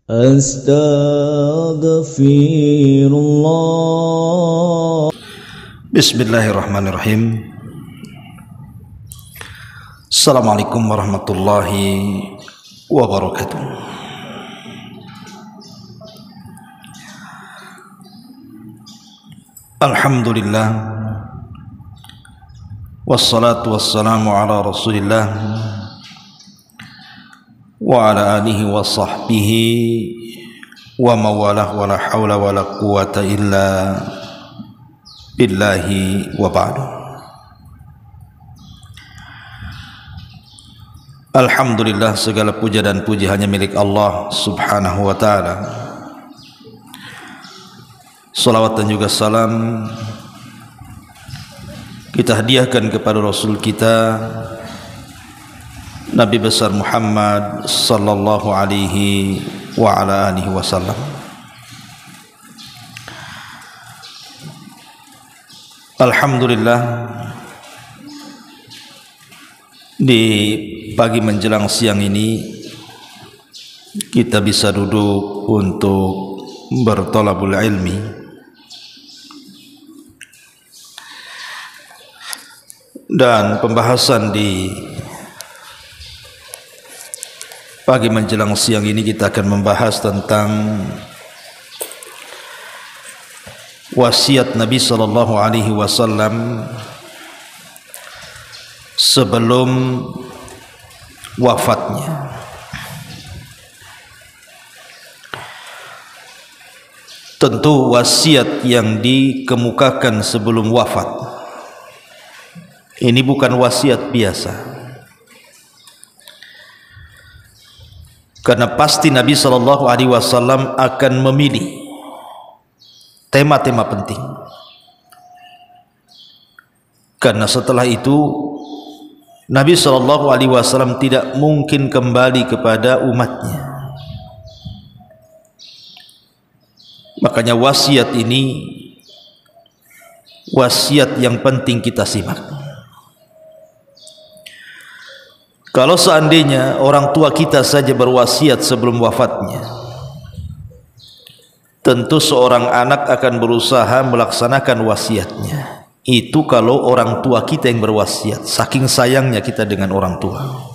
Astaghfirullah. Bismillahirrahmanirrahim. Assalamualaikum warahmatullahi wabarakatuh. Alhamdulillah, wassalatu wassalamu ala rasulillah wa ala alihi wa sahbihi wa mawalah, wa la hawla wa la quwata illa billahi wa ba'du. Alhamdulillah, segala puja dan puji hanya milik Allah subhanahu wa ta'ala. Salawat dan juga salam kita hadiahkan kepada Rasul kita Nabi besar Muhammad sallallahu alaihi wa ala alihi wasallam. Alhamdulillah, di pagi menjelang siang ini kita bisa duduk untuk bertolabul ilmi. Dan pembahasan di pagi menjelang siang ini kita akan membahas tentang wasiat Nabi sallallahu alaihi wasallam sebelum wafatnya. Tentu wasiat yang dikemukakan sebelum wafat ini bukan wasiat biasa. Karena pasti Nabi sallallahu alaihi wasallam akan memilih tema-tema penting. Karena setelah itu Nabi sallallahu alaihi wasallam tidak mungkin kembali kepada umatnya. Makanya wasiat ini wasiat yang penting kita simak. Kalau seandainya orang tua kita saja berwasiat sebelum wafatnya, tentu seorang anak akan berusaha melaksanakan wasiatnya. Itu kalau orang tua kita yang berwasiat, saking sayangnya kita dengan orang tua.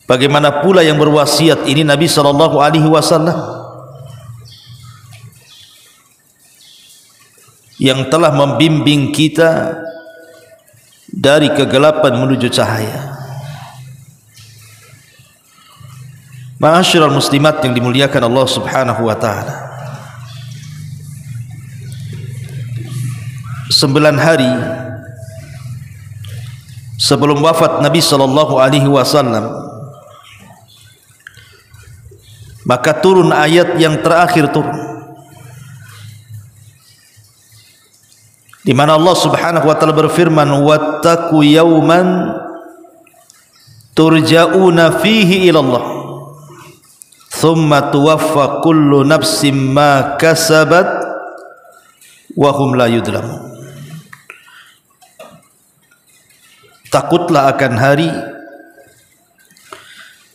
Bagaimana pula yang berwasiat ini Nabi sallallahu alaihi wasallam yang telah membimbing kita dari kegelapan menuju cahaya. Ma'asyiral muslimat yang dimuliakan Allah subhanahu wa ta'ala, 9 hari sebelum wafat Nabi sallallahu alaihi wasallam, maka turun ayat yang terakhir turun, di mana Allah subhanahu wa ta'ala berfirman, wattaqu yawman turja'una fihi ilallah thumma tuwaffa kullu nafsim ma kasabat wa hum la yudlamun. Takutlah akan hari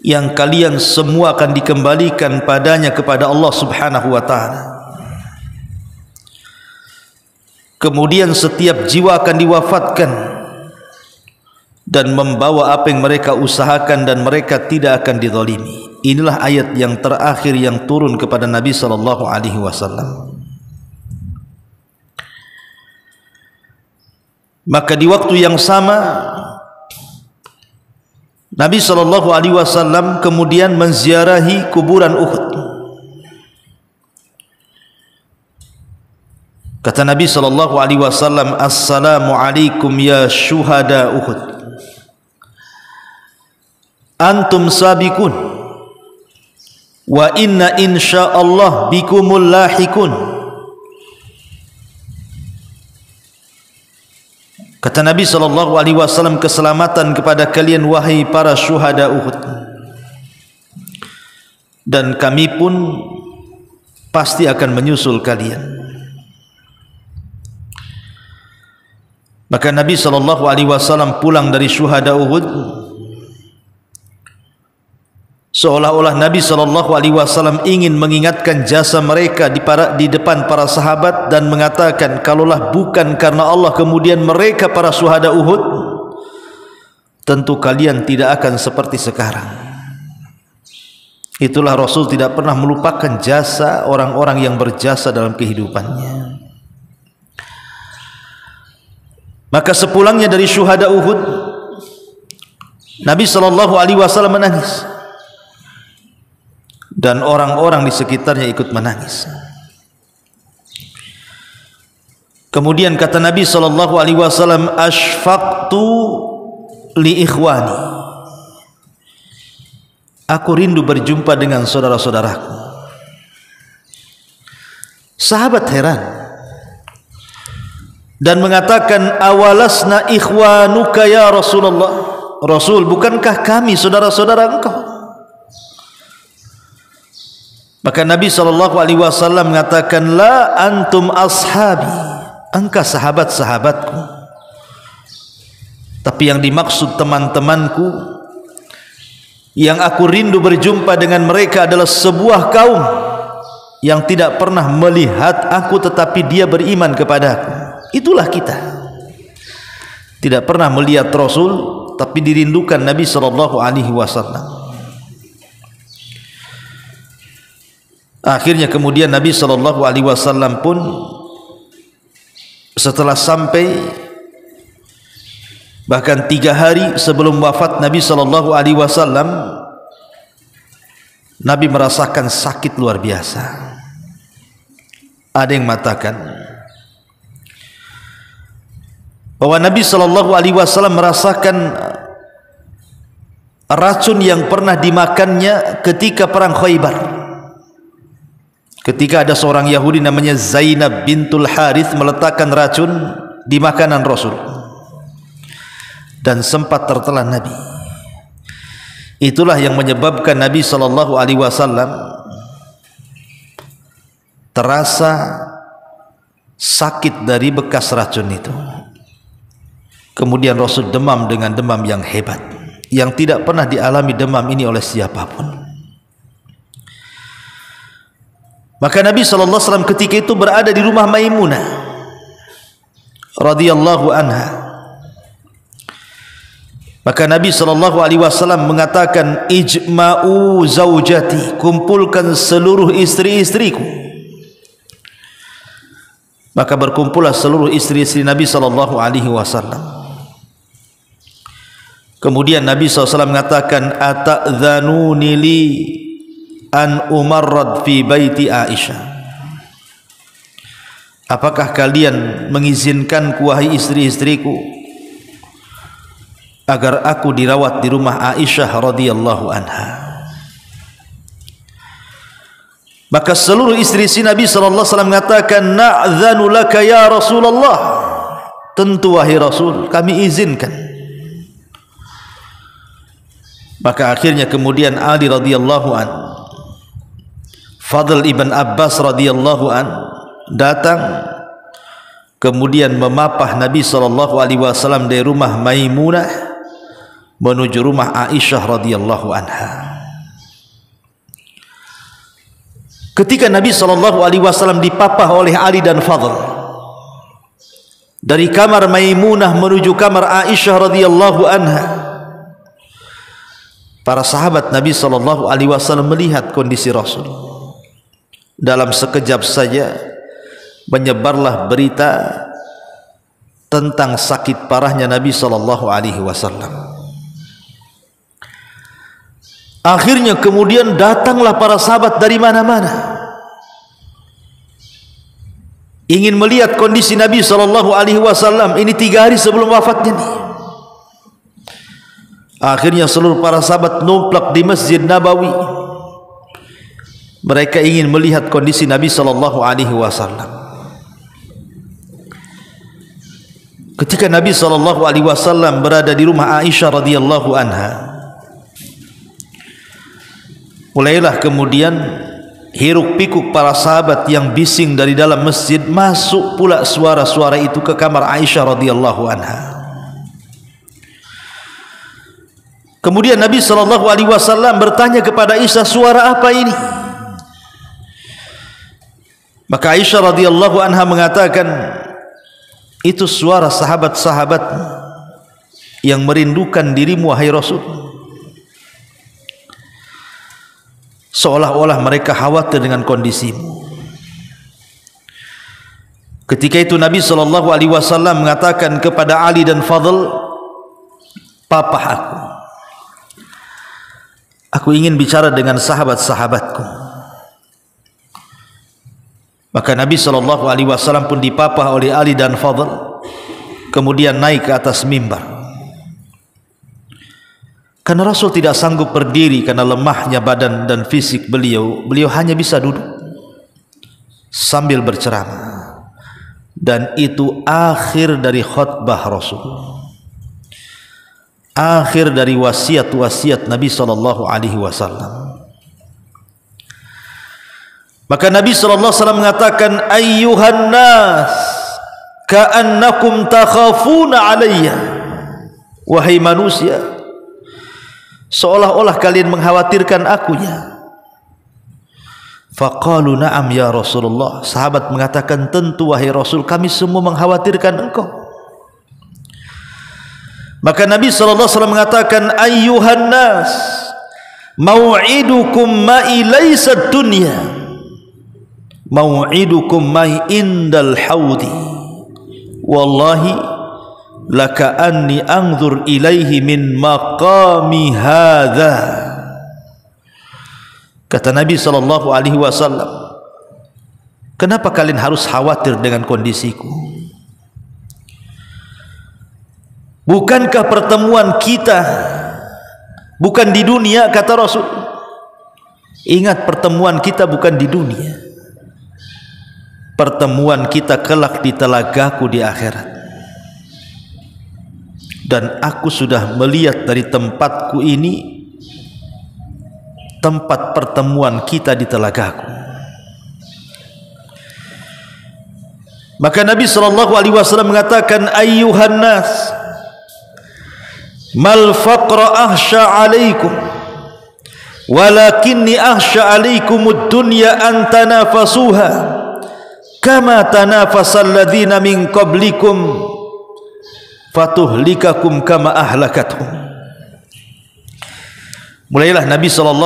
yang kalian semua akan dikembalikan padanya kepada Allah subhanahu wa ta'ala. Kemudian setiap jiwa akan diwafatkan dan membawa apa yang mereka usahakan dan mereka tidak akan dizalimi. Inilah ayat yang terakhir yang turun kepada Nabi sallallahu alaihi wasallam. Maka di waktu yang sama Nabi sallallahu alaihi wasallam kemudian menziarahi kuburan Uhud. Kata Nabi sallallahu alaihi wasallam, assalamu alaikum ya syuhada Uhud, antum sabiqun wa inna insyaallah bikumul lahikun. Kata Nabi sallallahu alaihi wasallam, keselamatan kepada kalian wahai para syuhada Uhud, dan kami pun pasti akan menyusul kalian. Maka Nabi SAW pulang dari syuhada Uhud seolah-olah Nabi SAW ingin mengingatkan jasa mereka di depan para sahabat dan mengatakan, kalaulah bukan karena Allah kemudian mereka para syuhada Uhud, tentu kalian tidak akan seperti sekarang. Itulah Rasul tidak pernah melupakan jasa orang-orang yang berjasa dalam kehidupannya. Maka sepulangnya dari syuhada Uhud, Nabi SAW menangis dan orang-orang di sekitarnya ikut menangis. Kemudian kata Nabi SAW, "Ashfaqtu li ikhwani." Aku rindu berjumpa dengan saudara-saudaraku. Sahabat heran dan mengatakan, "Awalasna ikhwanuka ya Rasulullah?" Rasul, bukankah kami saudara-saudara engkau? Maka Nabi SAW mengatakan, "La antum ashabi." Engkau sahabat-sahabatku. Tapi yang dimaksud teman-temanku, yang aku rindu berjumpa dengan mereka adalah sebuah kaum yang tidak pernah melihat aku tetapi dia beriman kepadaku. Itulah kita. Tidak pernah melihat Rasul tapi dirindukan Nabi SAW. Akhirnya kemudian Nabi SAW pun setelah sampai bahkan 3 hari sebelum wafat Nabi SAW, Nabi merasakan sakit luar biasa. Ada yang mengatakan bahwa Nabi SAW merasakan racun yang pernah dimakannya ketika perang Khaybar. Ketika ada seorang Yahudi namanya Zainab bintul Harith meletakkan racun di makanan Rasul dan sempat tertelan Nabi. Itulah yang menyebabkan Nabi SAW terasa sakit dari bekas racun itu. Kemudian Rasul demam dengan demam yang hebat, yang tidak pernah dialami demam ini oleh siapapun. Maka Nabi SAW ketika itu berada di rumah Maimunah radhiyallahu anha. Maka Nabi SAW mengatakan, "Ijma'u zaujati," kumpulkan seluruh istri-istriku. Maka berkumpullah seluruh istri-istri Nabi SAW. Kemudian Nabi SAW mengatakan, "Ata'dhanuni li an umarrad fi baiti Aisyah." Apakah kalian mengizinkan wahai istri-istriku agar aku dirawat di rumah Aisyah radhiyallahu anha? Maka seluruh istri-istri Nabi SAW mengatakan, "Na'dhanu laka ya Rasulullah." Tentu wahai Rasul, kami izinkan. Maka akhirnya kemudian Ali radhiyallahu an, Fadl ibn Abbas radhiyallahu an datang, kemudian memapah Nabi SAW dari rumah Maimunah menuju rumah Aisyah radhiyallahu anha. Ketika Nabi SAW dipapah oleh Ali dan Fadl dari kamar Maimunah menuju kamar Aisyah radhiyallahu anha, para sahabat Nabi SAW melihat kondisi Rasul. Dalam sekejap saja menyebarlah berita tentang sakit parahnya Nabi SAW. Akhirnya kemudian datanglah para sahabat dari mana-mana, ingin melihat kondisi Nabi SAW ini 3 hari sebelum wafatnya nih. Akhirnya seluruh para sahabat numplak di Masjid Nabawi. Mereka ingin melihat kondisi Nabi SAW. Ketika Nabi SAW berada di rumah Aisyah radhiyallahu anha, mulailah kemudian hiruk pikuk para sahabat yang bising dari dalam masjid. Masuk pula suara-suara itu ke kamar Aisyah radhiyallahu anha. Kemudian Nabi SAW bertanya kepada Aisyah, suara apa ini? Maka Aisyah radhiyallahu anha mengatakan, itu suara sahabat-sahabat yang merindukan dirimu wahai Rasul. Seolah-olah mereka khawatir dengan kondisimu. Ketika itu Nabi SAW mengatakan kepada Ali dan Fadl, papa aku ingin bicara dengan sahabat-sahabatku. Maka Nabi SAW pun dipapah oleh Ali dan Fadl, kemudian naik ke atas mimbar. Karena Rasul tidak sanggup berdiri karena lemahnya badan dan fisik beliau hanya bisa duduk sambil berceramah. Dan itu akhir dari khutbah Rasul, akhir dari wasiat-wasiat Nabi SAW. Maka Nabi SAW mengatakan, ayyuhan nas ka'annakum takhafuna alayya, wahai manusia, seolah-olah kalian mengkhawatirkan aku ya. Faqalu na'am ya Rasulullah. Sahabat mengatakan, tentu wahai Rasul, kami semua mengkhawatirkan engkau. Maka Nabi SAW mengatakan, ayyuhan nas mau'idukum ma'i laysa dunya, mau'idukum ma'i indal hawdi, wallahi laka'anni anzur ilaihi min maqami hadha. Kata Nabi SAW, kenapa kalian harus khawatir dengan kondisiku? Bukankah pertemuan kita bukan di dunia, kata Rasul. Ingat, pertemuan kita bukan di dunia. Pertemuan kita kelak di telagaku di akhirat. Dan aku sudah melihat dari tempatku ini, tempat pertemuan kita di telagaku. Maka Nabi SAW mengatakan, ayyuhan nas mal faqra ahsya alaikum walakinni ahsya alaikumud dunya an tanafasuha kama tanafasal ladzina min qablikum fatuhlikakum kama ahlakathum. Mulailah Nabi SAW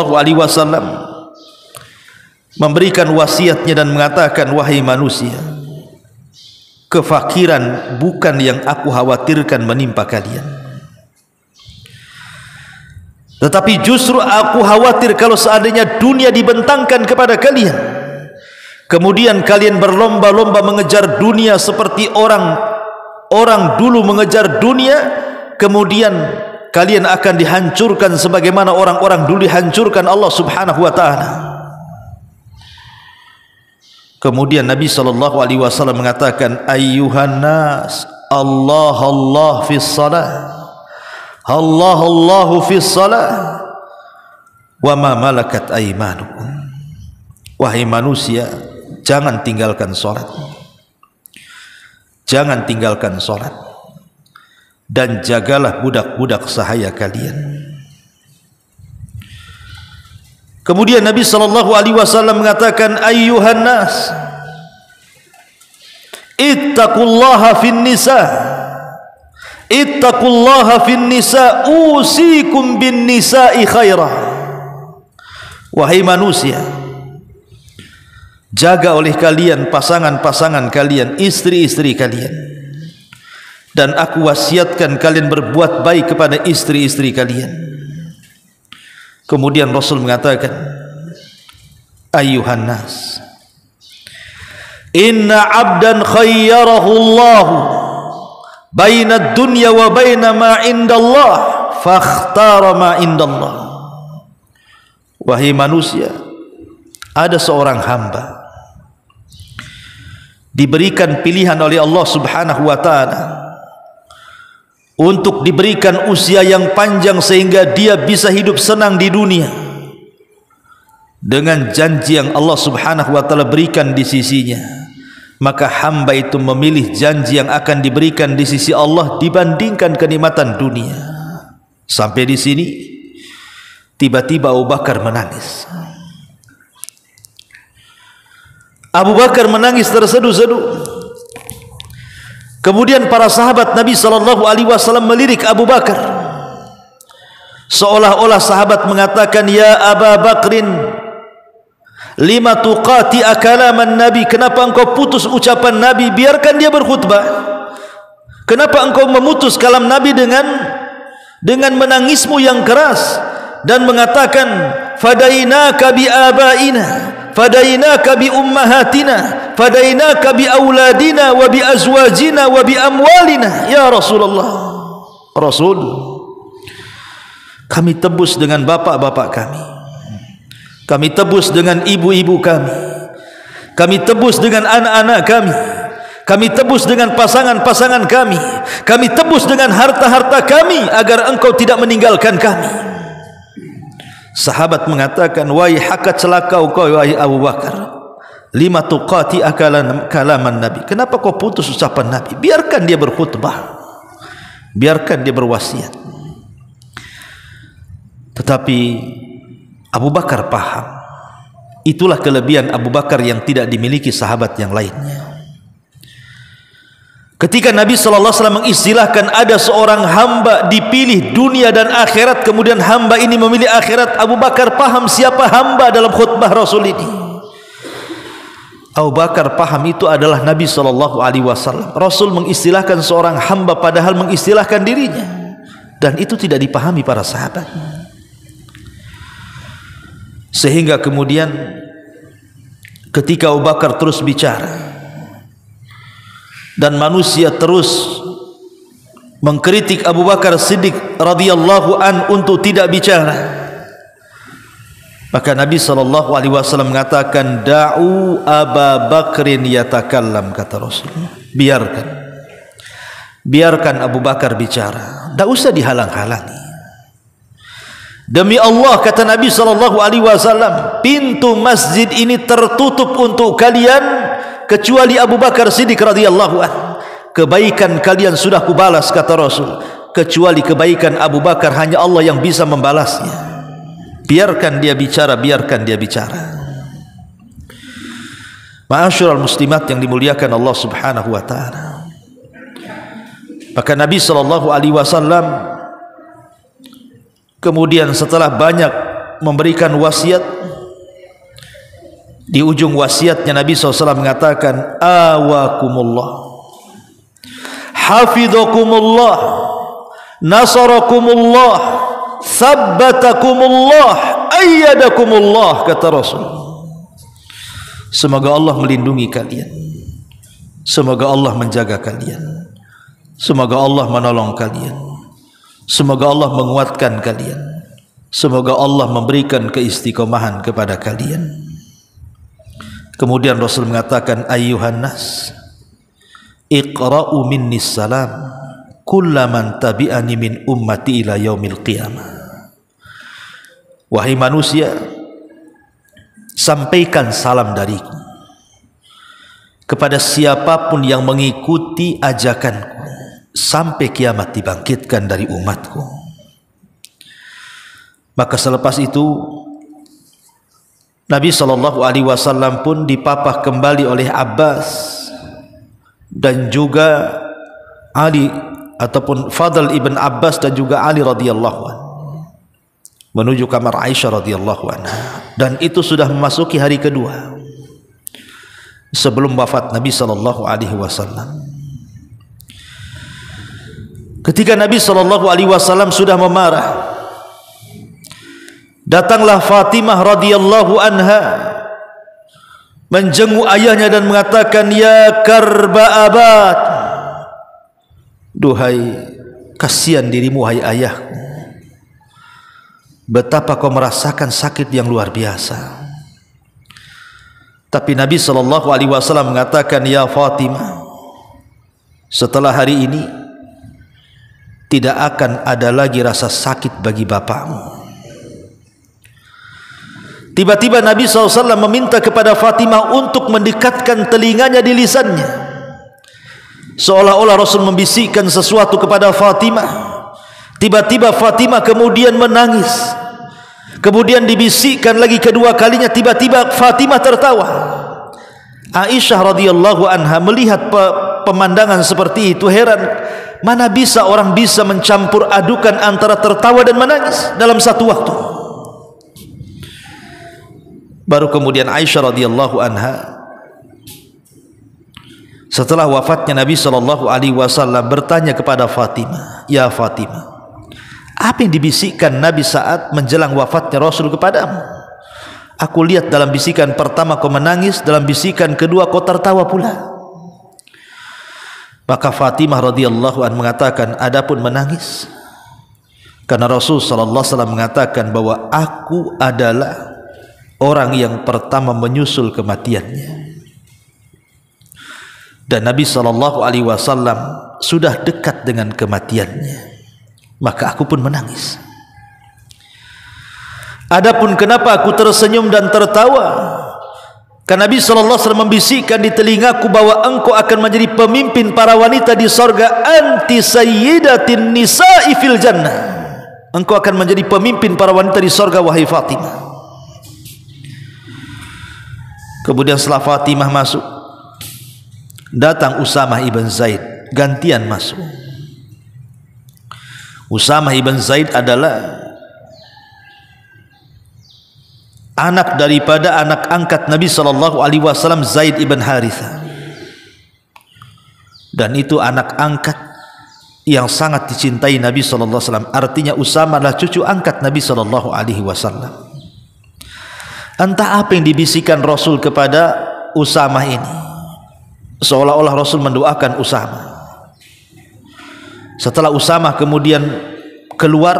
memberikan wasiatnya dan mengatakan, wahai manusia, kefakiran bukan yang aku khawatirkan menimpa kalian, tetapi justru aku khawatir kalau seandainya dunia dibentangkan kepada kalian, kemudian kalian berlomba-lomba mengejar dunia seperti orang dulu mengejar dunia, kemudian kalian akan dihancurkan sebagaimana orang-orang dulu dihancurkan Allah Subhanahu wa ta'ala. Kemudian Nabi SAW mengatakan, ayyuhan nas Allah fis salah, Allah fis salah wa ma malakat aymanukum. Wahai manusia, jangan tinggalkan salat, jangan tinggalkan salat, dan jagalah budak-budak sahaya kalian. Kemudian Nabi SAW mengatakan, ayyuhan nas ittaqullaha fin nisa, ittaqullaha fin nisa usikum bin nisa'i khairah. Wahai manusia, jaga oleh kalian pasangan-pasangan kalian, istri-istri kalian, dan aku wasiatkan kalian berbuat baik kepada istri-istri kalian. Kemudian Rasul mengatakan, ayyuhan nas inna abdan khayyarahu Allah baina dunya wa baina ma indallah fakhtara ma indallah. Wahai manusia, ada seorang hamba diberikan pilihan oleh Allah Subhanahu wa ta'ala untuk diberikan usia yang panjang sehingga dia bisa hidup senang di dunia dengan janji yang Allah Subhanahu wa ta'ala berikan di sisinya. Maka hamba itu memilih janji yang akan diberikan di sisi Allah dibandingkan kenikmatan dunia. Sampai di sini Tiba-tiba Abu Bakar menangis. Abu Bakar menangis terseduh-seduh. Kemudian para sahabat Nabi SAW melirik Abu Bakar, seolah-olah sahabat mengatakan, ya Abu Bakrin, lima tuqati kalaman Nabi, kenapa engkau putus ucapan Nabi, biarkan dia berkhutbah. Kenapa engkau memutus kalam Nabi dengan menangismu yang keras dan mengatakan, fadainaka bi abaina, fadainaka bi ummahatina, fadainaka bi auladina wa bi azwajina wa bi amwalina. Ya Rasulullah, Rasul, kami tebus dengan bapak-bapak kami, kami tebus dengan ibu-ibu kami, kami tebus dengan anak-anak kami, kami tebus dengan pasangan-pasangan kami tebus dengan harta-harta kami agar engkau tidak meninggalkan kami. Sahabat mengatakan, waihaka, celaka kau wahai Abu Bakar, lima tuqati kalaman Nabi, kenapa kau putus ucapan Nabi, biarkan dia berkhutbah, biarkan dia berwasiat. Tetapi Abu Bakar paham, itulah kelebihan Abu Bakar yang tidak dimiliki sahabat yang lainnya. Ketika Nabi SAW mengistilahkan ada seorang hamba dipilih dunia dan akhirat, kemudian hamba ini memilih akhirat, Abu Bakar paham siapa hamba dalam khutbah Rasul ini. Abu Bakar paham itu adalah Nabi SAW. Rasul mengistilahkan seorang hamba padahal mengistilahkan dirinya, dan itu tidak dipahami para sahabat. Sehingga kemudian ketika Abu Bakar terus bicara dan manusia terus mengkritik Abu Bakar Siddiq radhiyallahu an untuk tidak bicara, maka Nabi SAW mengatakan, da'u Abu Bakrin yatakallam, kata Rasul, biarkan Abu Bakar bicara, tidak usah dihalang-halangi. Demi Allah, kata Nabi SAW, pintu masjid ini tertutup untuk kalian kecuali Abu Bakar Siddiq radhiyallahu anhu. Kebaikan kalian sudah kubalas, kata Rasul, kecuali kebaikan Abu Bakar hanya Allah yang bisa membalasnya. Biarkan dia bicara, biarkan dia bicara. Ma'asyiral muslimat yang dimuliakan Allah Subhanahu wa taala. Maka Nabi SAW kemudian setelah banyak memberikan wasiat, di ujung wasiatnya Nabi SAW mengatakan, awakumullah, hafidhakumullah, nasarakumullah, sabbatakumullah, ayyadakumullah, kata Rasul. Semoga Allah melindungi kalian, semoga Allah menjaga kalian, semoga Allah menolong kalian, semoga Allah menguatkan kalian, semoga Allah memberikan keistiqomahan kepada kalian. Kemudian Rasul mengatakan, ayyuhan nas, iqra'u minni salam kullaman tabi'ani min ummati ila yaumil qiyamah. Wahai manusia, sampaikan salam dariku kepada siapapun yang mengikuti ajakanku sampai kiamat dibangkitkan dari umatku. Maka selepas itu Nabi SAW pun dipapah kembali oleh Abbas dan juga Ali, ataupun Fadl ibn Abbas dan juga Ali radhiyallahu anhu, menuju kamar Aisyah radhiyallahu anha. Dan itu sudah memasuki hari kedua sebelum wafat Nabi SAW. Ketika Nabi SAW sudah memarah, datanglah Fatimah radhiyallahu anha menjenguk ayahnya dan mengatakan, ya karba abad, duhai kasihan dirimu hai ayahku, betapa kau merasakan sakit yang luar biasa. Tapi Nabi SAW mengatakan, ya Fatimah, setelah hari ini tidak akan ada lagi rasa sakit bagi bapakmu. Tiba-tiba Nabi SAW meminta kepada Fatimah untuk mendekatkan telinganya di lisannya, seolah-olah Rasul membisikkan sesuatu kepada Fatimah. Tiba-tiba Fatimah kemudian menangis. Kemudian dibisikkan lagi kedua kalinya, tiba-tiba Fatimah tertawa. Aisyah radhiyallahu anha melihat pemandangan seperti itu heran, mana bisa orang bisa mencampur adukan antara tertawa dan menangis dalam satu waktu. Baru kemudian Aisyah radhiyallahu anha setelah wafatnya Nabi SAW bertanya kepada Fatimah, "Ya Fatimah, apa yang dibisikkan Nabi saat menjelang wafatnya Rasul kepadamu? Aku lihat dalam bisikan pertama kau menangis, dalam bisikan kedua kau tertawa pula." Maka Fatimah radhiyallahu anha mengatakan, "Adapun menangis, karena Rasul SAW mengatakan bahwa aku adalah orang yang pertama menyusul kematiannya. Dan Nabi SAW sudah dekat dengan kematiannya, maka aku pun menangis. Adapun kenapa aku tersenyum dan tertawa, karena Nabi SAW membisikkan di telingaku bahwa engkau akan menjadi pemimpin para wanita di sorga, anti sayyidatin nisa'i fil jannah. Engkau akan menjadi pemimpin para wanita di sorga, wahai Fatimah." Kemudian setelah Fatimah masuk, datang Usamah ibn Zaid gantian masuk. Usamah ibn Zaid adalah anak daripada anak angkat Nabi SAW, Zaid ibn Harithah, dan itu anak angkat yang sangat dicintai Nabi SAW. Artinya Usamah adalah cucu angkat Nabi SAW. Entah apa yang dibisikkan Rasul kepada Usamah ini, seolah-olah Rasul mendoakan Usamah. Setelah Usamah kemudian keluar,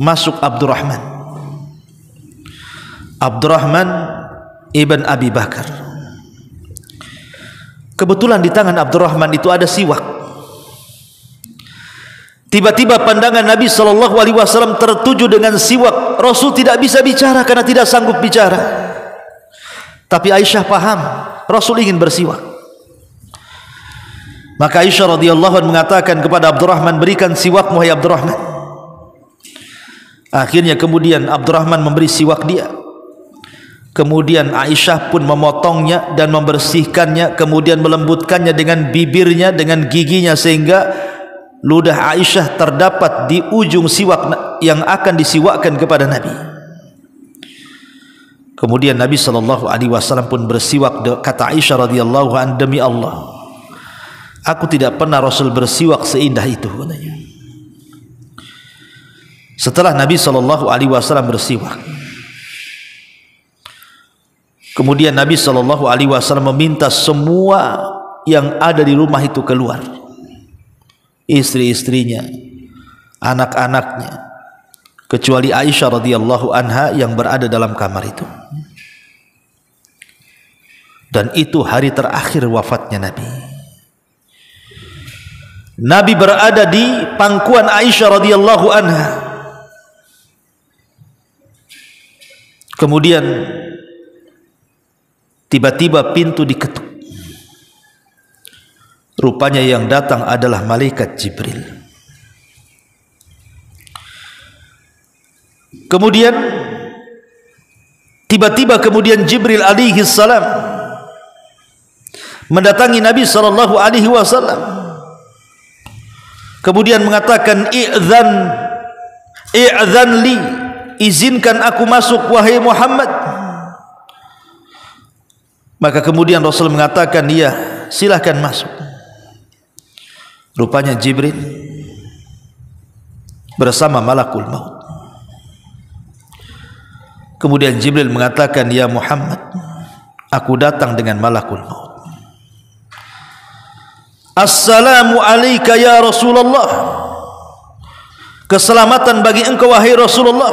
masuk Abdurrahman ibn Abi Bakar. Kebetulan di tangan Abdurrahman itu ada siwak. Tiba-tiba pandangan Nabi SAW tertuju dengan siwak. Rasul tidak bisa bicara karena tidak sanggup bicara, tapi Aisyah paham Rasul ingin bersiwak. Maka Aisyah radhiyallahu anha mengatakan kepada Abdurrahman, "Berikan siwak, wahai Abdurrahman." Akhirnya kemudian Abdurrahman memberi siwak dia. Kemudian Aisyah pun memotongnya dan membersihkannya, kemudian melembutkannya dengan bibirnya, dengan giginya, sehingga ludah Aisyah terdapat di ujung siwak yang akan disiwakkan kepada Nabi. Kemudian Nabi SAW pun bersiwak. Kata Aisyah radhiyallahu anha, "Demi Allah, aku tidak pernah Rasul bersiwak seindah itu." Setelah Nabi SAW bersiwak, kemudian Nabi SAW meminta semua yang ada di rumah itu keluar, istri-istrinya, anak-anaknya, kecuali Aisyah radhiyallahu anha yang berada dalam kamar itu. Dan itu hari terakhir wafatnya Nabi. Nabi berada di pangkuan Aisyah radhiyallahu anha. Kemudian tiba-tiba pintu diketuk. Rupanya yang datang adalah malaikat Jibril. Kemudian tiba-tiba Jibril alaihi salam mendatangi Nabi SAW. Kemudian mengatakan, "I'dzan li, izinkan aku masuk wahai Muhammad." Maka kemudian Rasul mengatakan, "Ya, silahkan masuk." Rupanya Jibril bersama malakul maut. Kemudian Jibril mengatakan, "Ya Muhammad, aku datang dengan malakul maut." "Assalamu alayka ya Rasulullah." Keselamatan bagi engkau wahai Rasulullah.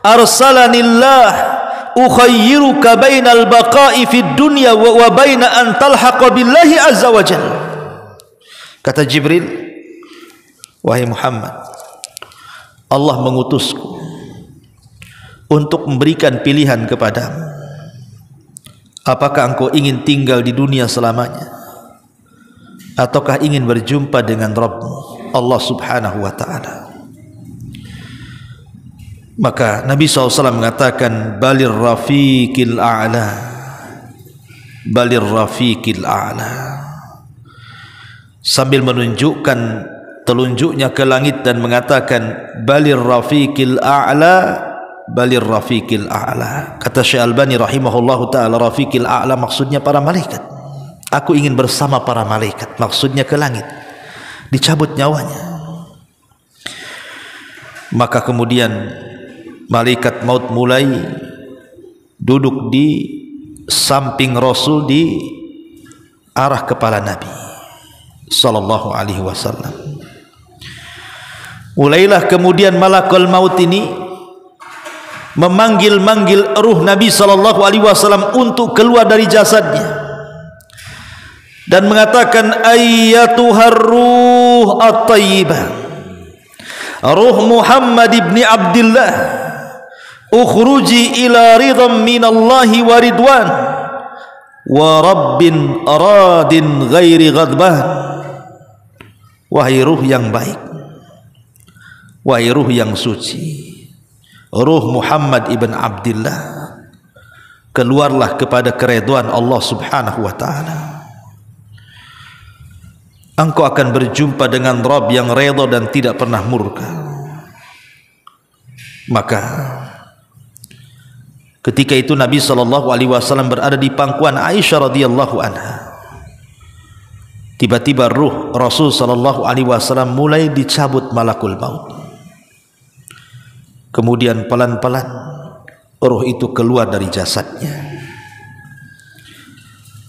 "Arsalanillah ukhayyiruka bainal baqa'i fid dunya wa baina an talhaqa billahi azza wa jalla." Kata Jibril, "Wahai Muhammad, Allah mengutusku untuk memberikan pilihan kepadamu. Apakah engkau ingin tinggal di dunia selamanya, ataukah ingin berjumpa dengan Rabbmu Allah subhanahu wa ta'ala?" Maka Nabi SAW mengatakan balir rafiqil a'la, balir rafiqil a'la, sambil menunjukkan telunjuknya ke langit dan mengatakan balir rafiqil a'la, balir rafiqil a'la. Kata Syekh Albani rahimahullahu ta'ala, rafiqil a'la maksudnya para malaikat. Aku ingin bersama para malaikat, maksudnya ke langit. Dicabut nyawanya. Maka kemudian malaikat maut mulai duduk di samping Rasul di arah kepala Nabi sallallahu alaihi wasallam. Mulailah kemudian malakul maut ini memanggil-manggil ruh Nabi sallallahu alaihi wasallam untuk keluar dari jasadnya dan mengatakan ayyatuhar ruh at-tayyibah, ruh Muhammad ibn Abdullah, ukhruji ila ridham minallahi wa ridwan wa rabbin aradin ghairi ghadban. Wahai ruh yang baik, wahai ruh yang suci, ruh Muhammad ibn Abdullah, keluarlah kepada keridhaan Allah subhanahu wa ta'ala. Engkau akan berjumpa dengan Rabb yang redha dan tidak pernah murka. Maka ketika itu Nabi SAW berada di pangkuan Aisyah radhiyallahu anha. Tiba-tiba ruh Rasul SAW mulai dicabut malakul maut. Kemudian pelan-pelan ruh itu keluar dari jasadnya.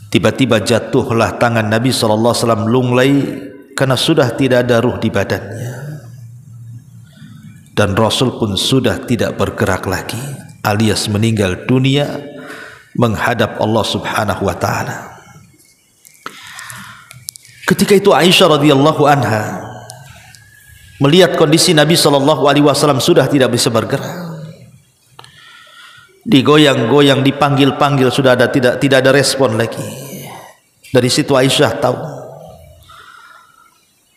Tiba-tiba jatuhlah tangan Nabi SAW lunglai karena sudah tidak ada ruh di badannya. Dan Rasul pun sudah tidak bergerak lagi, alias meninggal dunia menghadap Allah subhanahu wa ta'ala. Ketika itu Aisyah radhiyallahu anha melihat kondisi Nabi SAW sudah tidak bisa bergerak, digoyang-goyang, dipanggil-panggil, sudah ada tidak ada respon lagi. Dari situ Aisyah tahu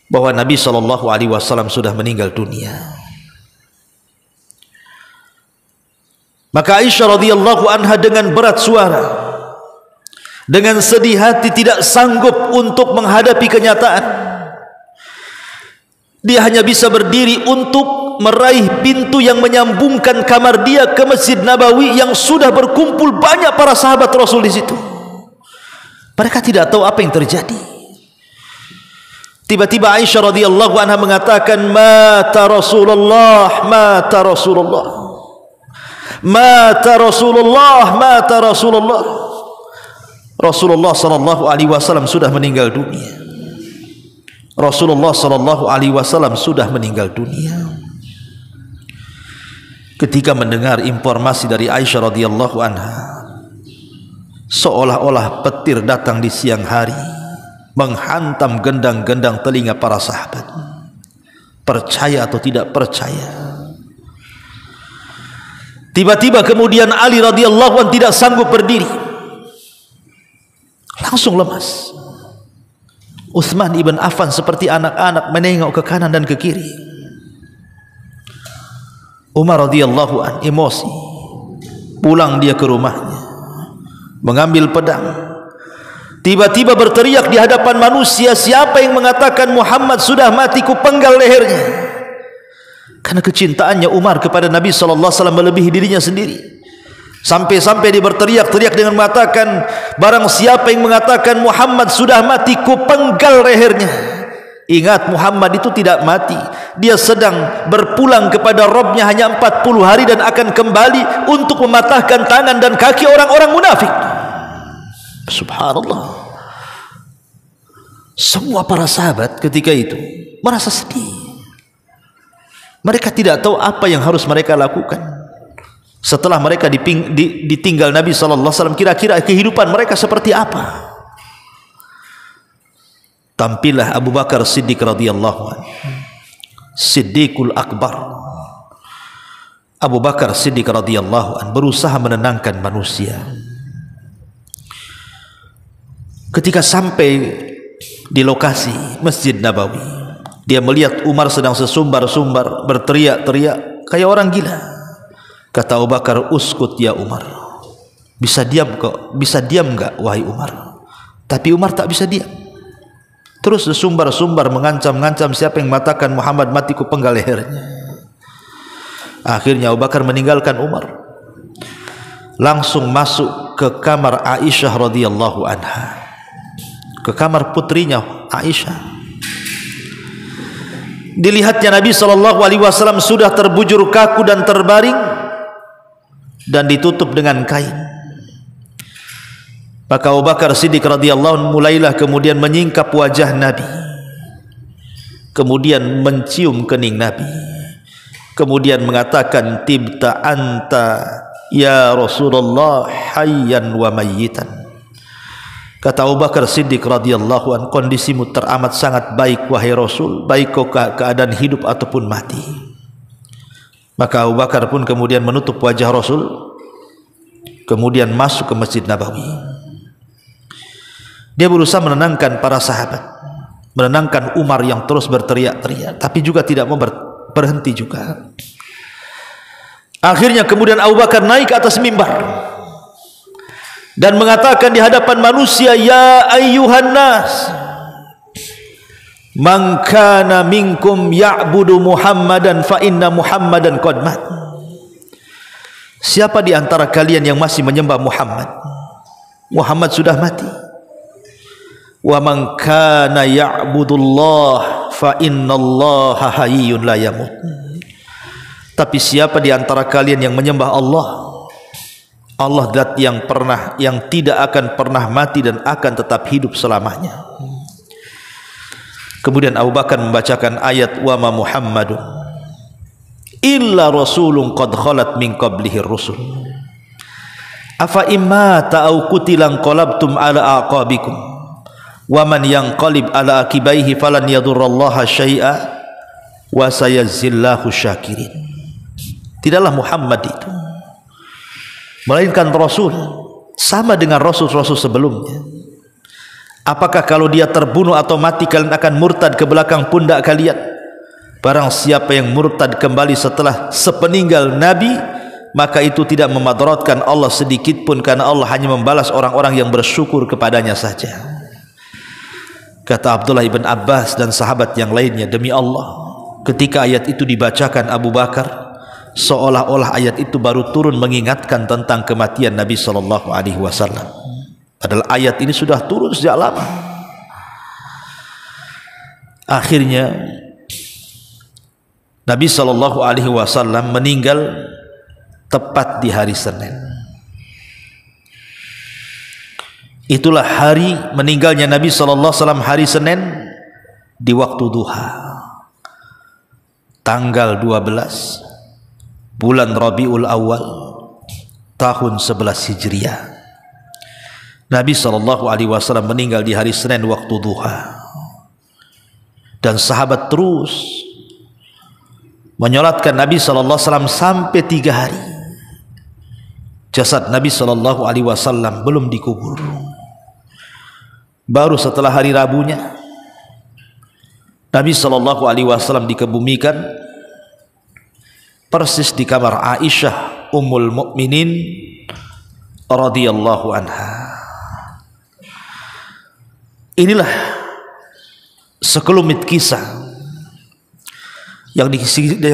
bahwa Nabi SAW sudah meninggal dunia. Maka Aisyah radhiyallahu anha dengan berat suara, dengan sedih hati, tidak sanggup untuk menghadapi kenyataan. Dia hanya bisa berdiri untuk meraih pintu yang menyambungkan kamar dia ke Masjid Nabawi yang sudah berkumpul banyak para sahabat Rasul di situ. Mereka tidak tahu apa yang terjadi. Tiba-tiba Aisyah radhiyallahu anha mengatakan, mata Rasulullah, mata Rasulullah, mata Rasulullah, mata Rasulullah. Rasulullah sallallahu alaihi wasallam sudah meninggal dunia. Rasulullah sallallahu alaihi wasallam sudah meninggal dunia. Ketika mendengar informasi dari Aisyah radhiyallahu anha, seolah-olah petir datang di siang hari menghantam gendang-gendang telinga para sahabat. Percaya atau tidak percaya, tiba-tiba kemudian Ali radhiyallahu anhu tidak sanggup berdiri, langsung lemas. Utsman ibn Affan seperti anak-anak menengok ke kanan dan ke kiri. Umar radhiyallahu anhu emosi, pulang dia ke rumahnya, mengambil pedang, tiba-tiba berteriak di hadapan manusia, siapa yang mengatakan Muhammad sudah mati, ku penggal lehernya. Karena kecintaannya Umar kepada Nabi SAW melebihi dirinya sendiri. Sampai-sampai dia berteriak-teriak dengan mengatakan, barang siapa yang mengatakan Muhammad sudah mati, ku penggal lehernya. Ingat, Muhammad itu tidak mati, dia sedang berpulang kepada Rabbnya hanya 40 hari dan akan kembali untuk mematahkan tangan dan kaki orang-orang munafik. Subhanallah. Semua para sahabat ketika itu merasa sedih. Mereka tidak tahu apa yang harus mereka lakukan setelah mereka ditinggal Nabi SAW. Kira-kira kehidupan mereka seperti apa? Tampillah Abu Bakar Siddiq radhiyallahu anhu, Siddiqul Akbar. Abu Bakar Siddiq radhiyallahu anhu berusaha menenangkan manusia. Ketika sampai di lokasi Masjid Nabawi, dia melihat Umar sedang sesumbar-sumbar berteriak-teriak kayak orang gila. Kata Abu Bakar, uskut ya Umar. Bisa diam kok, bisa diam enggak wahai Umar? Tapi Umar tak bisa diam. Terus sesumbar-sumbar mengancam-ngancam, siapa yang mengatakan Muhammad mati ku penggal lehernya. Akhirnya Abu Bakar meninggalkan Umar, langsung masuk ke kamar Aisyah radhiyallahu anha, ke kamar putrinya Aisyah. Dilihatnya Nabi SAW sudah terbujur kaku dan terbaring dan ditutup dengan kain. Maka Abu Bakar Siddiq radhiyallahu anhu mulailah kemudian menyingkap wajah Nabi, kemudian mencium kening Nabi, kemudian mengatakan, tibta anta ya Rasulullah hayyan wa mayyitan. Kata Abu Bakar Siddiq radhiyallahu anhu, kondisimu teramat sangat baik wahai Rasul, baik kau keadaan hidup ataupun mati. Maka Abu Bakar pun kemudian menutup wajah Rasul, kemudian masuk ke Masjid Nabawi. Dia berusaha menenangkan para sahabat, menenangkan Umar yang terus berteriak-teriak, tapi juga tidak mau berhenti juga. Akhirnya kemudian Abu Bakar naik ke atas mimbar dan mengatakan di hadapan manusia, ya ayyuhan nas, man kana minkum ya'budu Muhammadan fa inna Muhammadan qad mat. Siapa di antara kalian yang masih menyembah Muhammad, Muhammad sudah mati. Wa man kana ya'budullah fa innallaha hayyun la yamut. Tapi siapa di antara kalian yang menyembah Allah, Allah zat yang tidak akan pernah mati dan akan tetap hidup selamanya. Kemudian Abu Bakar membacakan ayat wa ma Muhammadun illa rasulun qad khalat min qablihi rusul afa imma ta'au qutilan qalabtum ala aqabikum wa man yanqalib ala akibaihi falan yadurrallaha syai'a wa sayajzillahu syakirin. Tidaklah Muhammad itu melainkan Rasul, sama dengan Rasul-Rasul sebelumnya. Apakah kalau dia terbunuh atau mati kalian akan murtad ke belakang pundak kalian? Barang siapa yang murtad kembali setelah sepeninggal Nabi, maka itu tidak memadaratkan Allah sedikit pun, karena Allah hanya membalas orang-orang yang bersyukur kepadanya saja. Kata Abdullah ibn Abbas dan sahabat yang lainnya, demi Allah, ketika ayat itu dibacakan Abu Bakar, seolah-olah ayat itu baru turun mengingatkan tentang kematian Nabi SAW. Padahal ayat ini sudah turun sejak lama. Akhirnya Nabi SAW meninggal tepat di hari Senin. Itulah hari meninggalnya Nabi SAW, hari Senin di waktu duha, tanggal 12 bulan Rabiul Awal tahun 11 Hijriah. Nabi SAW meninggal di hari Senin waktu duha, dan sahabat terus menyolatkan Nabi SAW sampai 3 hari. Jasad Nabi SAW belum dikubur. Baru setelah hari Rabunya Nabi SAW dikebumikan persis di kamar Aisyah Ummul Mukminin radhiyallahu anha. Inilah sekelumit kisah yang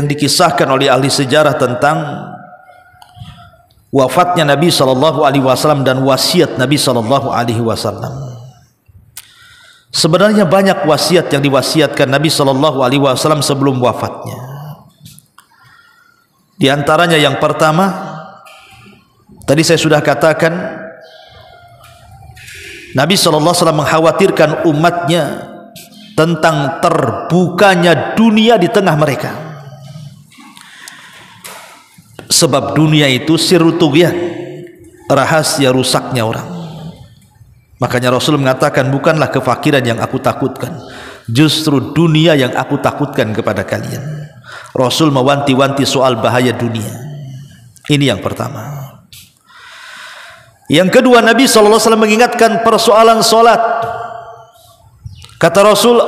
dikisahkan oleh ahli sejarah tentang wafatnya Nabi SAW dan wasiat Nabi SAW. Sebenarnya banyak wasiat yang diwasiatkan Nabi SAW sebelum wafatnya. Di antaranya yang pertama, tadi saya sudah katakan, Nabi SAW mengkhawatirkan umatnya tentang terbukanya dunia di tengah mereka. Sebab dunia itu sirru tughyan, rahasia rusaknya orang. Makanya Rasul mengatakan, bukanlah kefakiran yang aku takutkan, justru dunia yang aku takutkan kepada kalian. Rasul mewanti-wanti soal bahaya dunia. Ini yang pertama. Yang kedua, Nabi SAW mengingatkan persoalan solat. Kata Rasul,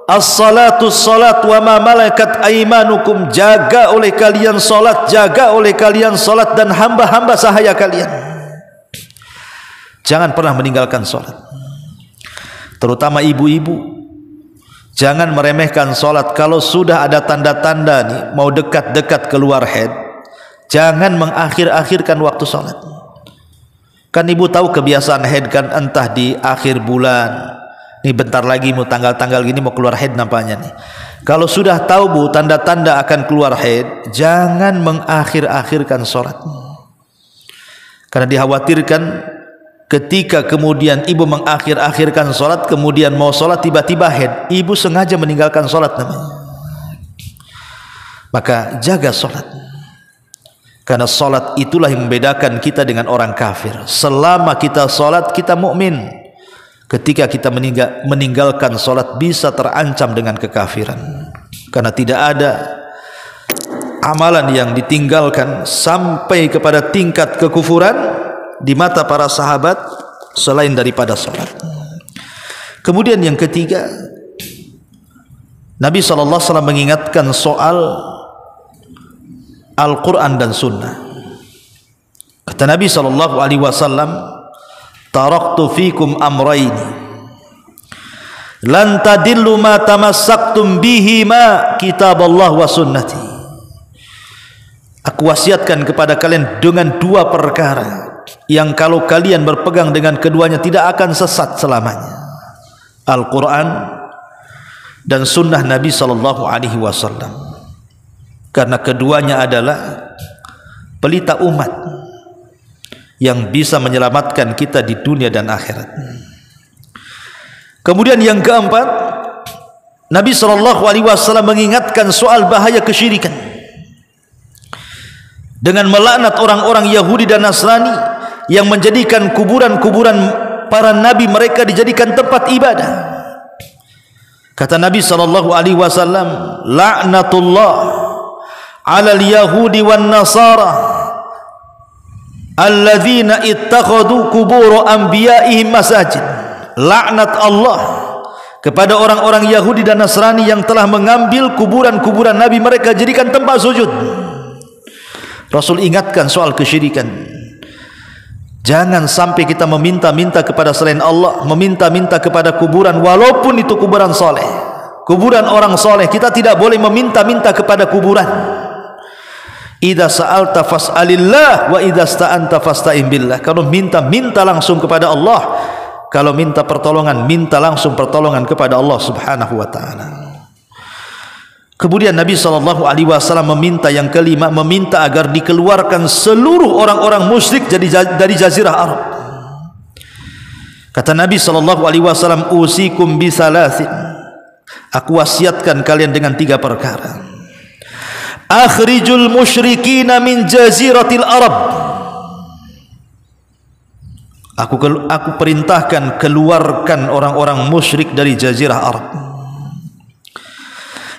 as-salatu salat wa ma malakat aymanukum, jaga oleh kalian salat, jaga oleh kalian salat dan hamba-hamba sahaya kalian. Jangan pernah meninggalkan salat. Terutama ibu-ibu, jangan meremehkan salat. Kalau sudah ada tanda-tanda nih mau dekat-dekat keluar haid, jangan mengakhir-akhirkan waktu salat. Kan ibu tahu kebiasaan haid kan, entah di akhir bulan, nih bentar lagi mau tanggal-tanggal gini mau keluar haid nampaknya nih. Kalau sudah tahu bu tanda-tanda akan keluar haid, jangan mengakhir-akhirkan salat. Karena dikhawatirkan ketika kemudian ibu mengakhir-akhirkan salat, kemudian mau salat tiba-tiba haid, ibu sengaja meninggalkan salat namanya. Maka jaga salat. Karena salat itulah yang membedakan kita dengan orang kafir. Selama kita salat, kita mukmin. Ketika kita meninggalkan salat, bisa terancam dengan kekafiran. Karena tidak ada amalan yang ditinggalkan sampai kepada tingkat kekufuran di mata para sahabat selain daripada salat. Kemudian yang ketiga, Nabi SAW mengingatkan soal Al-Quran dan Sunnah. Kata Nabi SAW, taraktu fikum amraini lan tadillu ma tamassaktum bihima kitaballah wa sunnati. Aku wasiatkan kepada kalian dengan dua perkara yang kalau kalian berpegang dengan keduanya tidak akan sesat selamanya. Al-Quran dan sunnah Nabi SAW. Karena keduanya adalah pelita umat yang bisa menyelamatkan kita di dunia dan akhirat. Kemudian yang keempat, Nabi SAW mengingatkan soal bahaya kesyirikan dengan melaknat orang-orang Yahudi dan Nasrani yang menjadikan kuburan-kuburan para nabi mereka dijadikan tempat ibadah. Kata Nabi SAW, laknatullah alal yahudi wan nasara alladzina ittakhadhu qubur anbiya'ihim masajid. Laknat Allah kepada orang-orang Yahudi dan Nasrani yang telah mengambil kuburan-kuburan nabi mereka jadikan tempat sujud. Rasul ingatkan soal kesyirikan. Jangan sampai kita meminta-minta kepada selain Allah, meminta-minta kepada kuburan, walaupun itu kuburan soleh, kuburan orang soleh. Kita tidak boleh meminta-minta kepada kuburan. Idza sa'alta fas'alillah wa idza sta'anta fasta'in billah. Kalau minta, minta langsung kepada Allah. Kalau minta pertolongan, minta langsung pertolongan kepada Allah Subhanahu wa taala. Kemudian Nabi SAW meminta yang kelima, meminta agar dikeluarkan seluruh orang-orang musyrik dari jazirah Arab. Kata Nabi SAW, usikum bisalathin, aku wasiatkan kalian dengan tiga perkara. Akhrijul musyrikina min jaziratil Arab. Aku perintahkan keluarkan orang-orang musyrik dari jazirah Arab.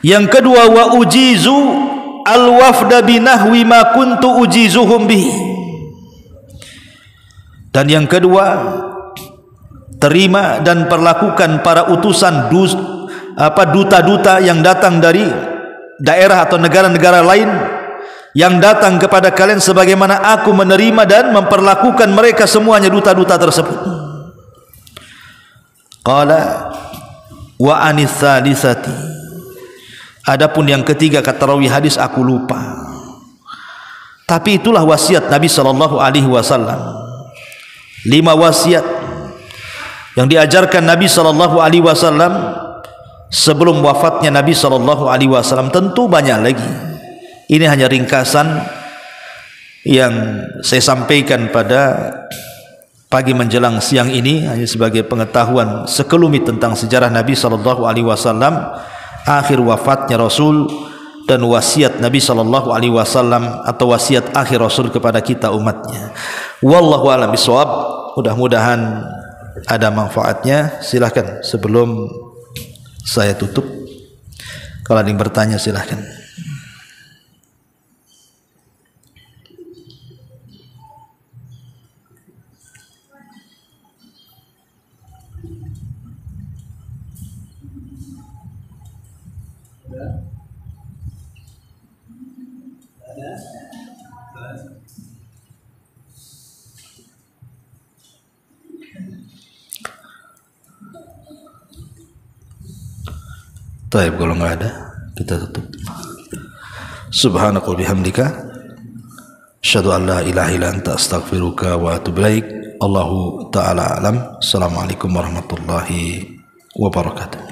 Yang kedua, wa ujizu al-wafda binahwi ma kuntu ujizuhum bihi. Dan yang kedua, terima dan perlakukan para utusan duta-duta yang datang dari daerah atau negara-negara lain yang datang kepada kalian, sebagaimana aku menerima dan memperlakukan mereka semuanya duta-duta tersebut. Qala wa anis salisati, adapun yang ketiga, kata rawi hadis, aku lupa. Tapi itulah wasiat Nabi SAW. 5 wasiat yang diajarkan Nabi SAW sebelum wafatnya Nabi SAW. Tentu banyak lagi. Ini hanya ringkasan yang saya sampaikan pada pagi menjelang siang ini, hanya sebagai pengetahuan sekelumit tentang sejarah Nabi SAW, akhir wafatnya Rasul, dan wasiat Nabi SAW atau wasiat akhir Rasul kepada kita umatnya. Wallahu a'lam bishawab. Mudah-mudahan ada manfaatnya. Silahkan sebelum saya tutup, kalau ada yang bertanya silahkan. Taib, kalau nggak ada kita tutup. Subhanaka wa bihamdika asyhadu an la ilaha illa anta astaghfiruka wa atubu ilaik. Allahu taala alam. Assalamualaikum warahmatullahi wabarakatuh.